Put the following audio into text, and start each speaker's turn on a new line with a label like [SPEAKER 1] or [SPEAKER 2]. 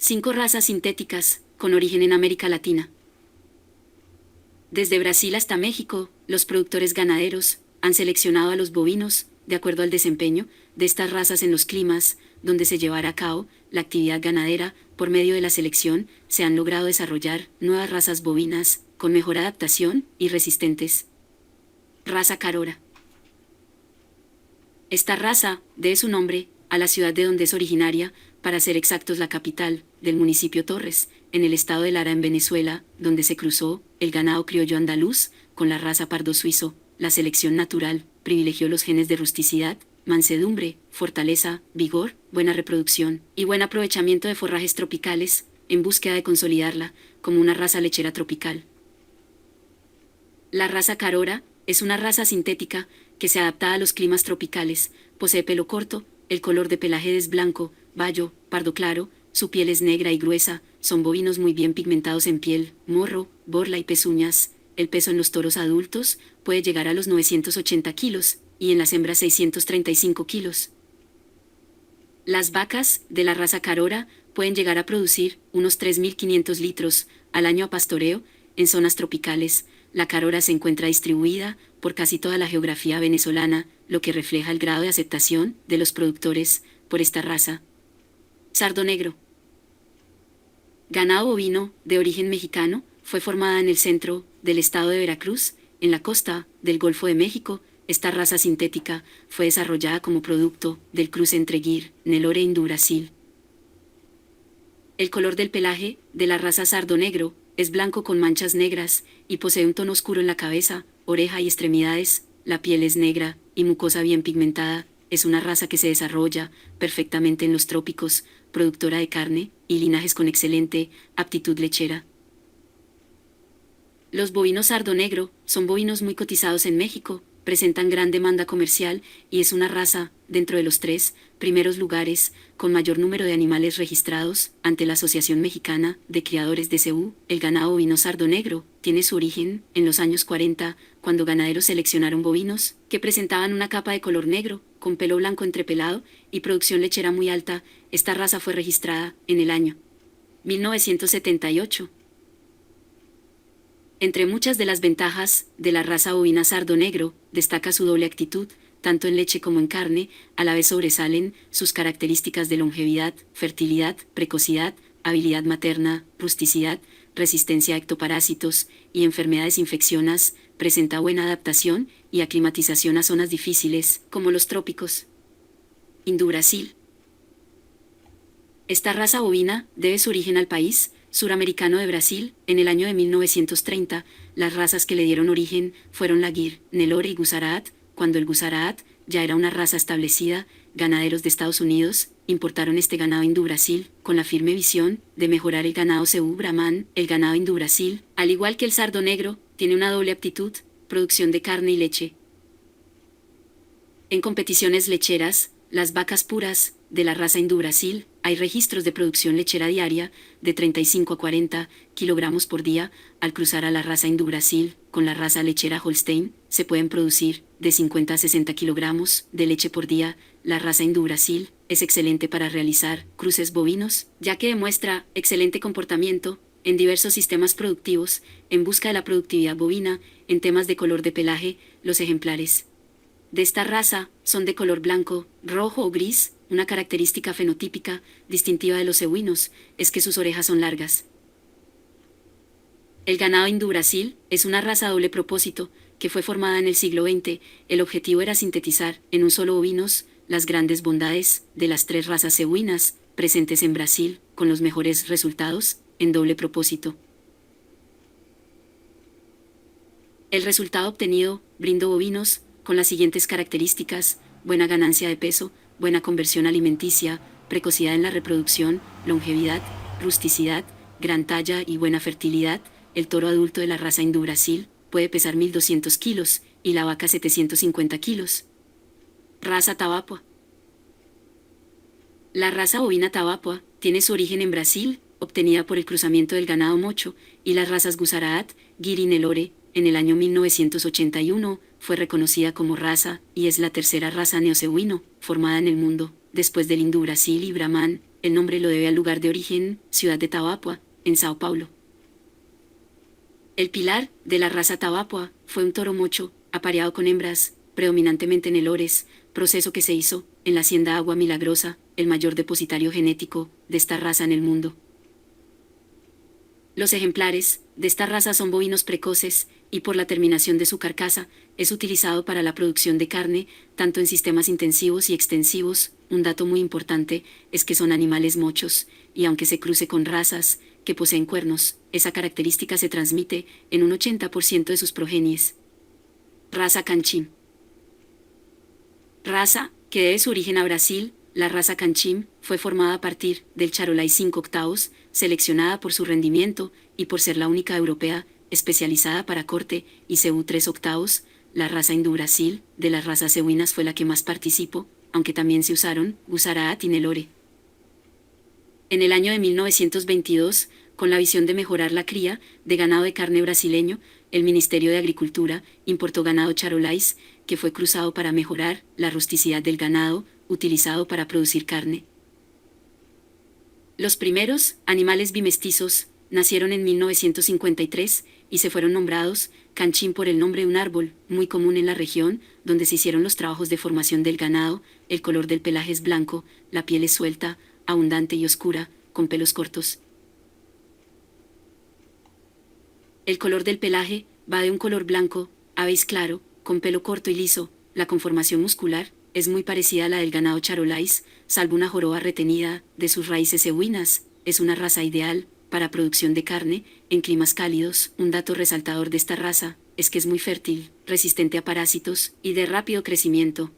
[SPEAKER 1] 5 razas sintéticas, con origen en América Latina. Desde Brasil hasta México, los productores ganaderos han seleccionado a los bovinos, de acuerdo al desempeño de estas razas en los climas donde se llevará a cabo la actividad ganadera. Por medio de la selección, se han logrado desarrollar nuevas razas bovinas, con mejor adaptación y resistentes. Raza Carora. Esta raza debe su nombre a la ciudad de donde es originaria, para ser exactos la capital del municipio Torres, en el estado de Lara en Venezuela, donde se cruzó el ganado criollo andaluz con la raza pardo suizo. La selección natural privilegió los genes de rusticidad, mansedumbre, fortaleza, vigor, buena reproducción y buen aprovechamiento de forrajes tropicales, en búsqueda de consolidarla como una raza lechera tropical. La raza Carora es una raza sintética que se adapta a los climas tropicales, posee pelo corto, el color de pelaje es blanco, bayo, pardo claro, su piel es negra y gruesa, son bovinos muy bien pigmentados en piel, morro, borla y pezuñas. El peso en los toros adultos puede llegar a los 980 kilos, y en las hembras 635 kilos. Las vacas de la raza Carora pueden llegar a producir unos 3.500 litros al año a pastoreo en zonas tropicales. La Carora se encuentra distribuida por casi toda la geografía venezolana, lo que refleja el grado de aceptación de los productores por esta raza. Sardo negro. Ganado bovino de origen mexicano, fue formada en el centro del estado de Veracruz, en la costa del Golfo de México. Esta raza sintética fue desarrollada como producto del cruce entre Gir, Nelore e Indu-Brasil. El color del pelaje de la raza sardo negro es blanco con manchas negras y posee un tono oscuro en la cabeza, oreja y extremidades. La piel es negra y mucosa bien pigmentada. Es una raza que se desarrolla perfectamente en los trópicos, productora de carne y linajes con excelente aptitud lechera. Los bovinos sardo negro son bovinos muy cotizados en México, presentan gran demanda comercial y es una raza, dentro de los 3 primeros lugares, con mayor número de animales registrados ante la Asociación Mexicana de Criadores de CU. El ganado bovino sardo negro tiene su origen en los años 40, cuando ganaderos seleccionaron bovinos que presentaban una capa de color negro, con pelo blanco entrepelado y producción lechera muy alta. Esta raza fue registrada en el año 1978. Entre muchas de las ventajas de la raza bovina sardo negro, destaca su doble actitud, tanto en leche como en carne. A la vez sobresalen sus características de longevidad, fertilidad, precocidad, habilidad materna, rusticidad, resistencia a ectoparásitos y enfermedades infecciosas. Presenta buena adaptación y aclimatización a zonas difíciles, como los trópicos. Indu-Brasil. Esta raza bovina debe su origen al país suramericano de Brasil. En el año de 1930, las razas que le dieron origen fueron la Gir, Nelore y Gusaraat. Cuando el Gusaraat ya era una raza establecida, ganaderos de Estados Unidos importaron este ganado Indu-Brasil con la firme visión de mejorar el ganado CU Brahman. El ganado Indu-Brasil, al igual que el sardo negro, tiene una doble aptitud, producción de carne y leche. En competiciones lecheras, las vacas puras de la raza Indu-Brasil, hay registros de producción lechera diaria de 35 a 40 kilogramos por día. Al cruzar a la raza Indu-Brasil con la raza lechera Holstein, se pueden producir de 50 a 60 kilogramos de leche por día. La raza Indu-Brasil es excelente para realizar cruces bovinos, ya que demuestra excelente comportamiento en diversos sistemas productivos, en busca de la productividad bovina. En temas de color de pelaje, los ejemplares de esta raza son de color blanco, rojo o gris. Una característica fenotípica distintiva de los equinos es que sus orejas son largas. El ganado Indu-Brasil es una raza doble propósito que fue formada en el siglo XX. El objetivo era sintetizar en un solo bovinos las grandes bondades de las 3 razas equinas presentes en Brasil, con los mejores resultados en doble propósito. El resultado obtenido brindó bovinos con las siguientes características: buena ganancia de peso, buena conversión alimenticia, precocidad en la reproducción, longevidad, rusticidad, gran talla y buena fertilidad. El toro adulto de la raza Indu-Brasil puede pesar 1.200 kilos y la vaca 750 kilos. Raza Tavapua. La raza bovina Tavapua tiene su origen en Brasil, obtenida por el cruzamiento del ganado mocho y las razas Gusaraat, Gir y Nelore. En el año 1981 fue reconocida como raza y es la tercera raza neocebuino formada en el mundo, después del Indu-Brasil y Brahman. el nombre lo debe al lugar de origen, ciudad de Tauapua, en Sao Paulo. El pilar, de la raza Tauapua, fue un toro mocho, apareado con hembras, predominantemente Nelores, proceso que se hizo, en la hacienda Agua Milagrosa, el mayor depositario genético de esta raza en el mundo. Los ejemplares de esta raza son bovinos precoces, y por la terminación de su carcasa, es utilizado para la producción de carne, tanto en sistemas intensivos y extensivos. Un dato muy importante es que son animales mochos, y aunque se cruce con razas que poseen cuernos, esa característica se transmite en un 80% de sus progenies. Raza Canchim. Raza que debe su origen a Brasil. La raza Canchim fue formada a partir del Charolais 5 octavos, seleccionada por su rendimiento y por ser la única europea especializada para corte, y Cebu 3 octavos. La raza hindú Brasil, de las razas cebuinas, fue la que más participó, aunque también se usaron Gusaraat y Nelore. En el año de 1922, con la visión de mejorar la cría de ganado de carne brasileño, el Ministerio de Agricultura importó ganado Charolais, que fue cruzado para mejorar la rusticidad del ganado utilizado para producir carne. Los primeros animales bimestizos nacieron en 1953 y se fueron nombrados Canchim por el nombre de un árbol muy común en la región donde se hicieron los trabajos de formación del ganado. El color del pelaje es blanco, la piel es suelta, abundante y oscura, con pelos cortos. El color del pelaje va de un color blanco a beige claro, con pelo corto y liso. La conformación muscular es muy parecida a la del ganado Charolais, salvo una joroba retenida de sus raíces cebuinas. Es una raza ideal para producción de carne en climas cálidos. Un dato resaltador de esta raza es que es muy fértil, resistente a parásitos y de rápido crecimiento.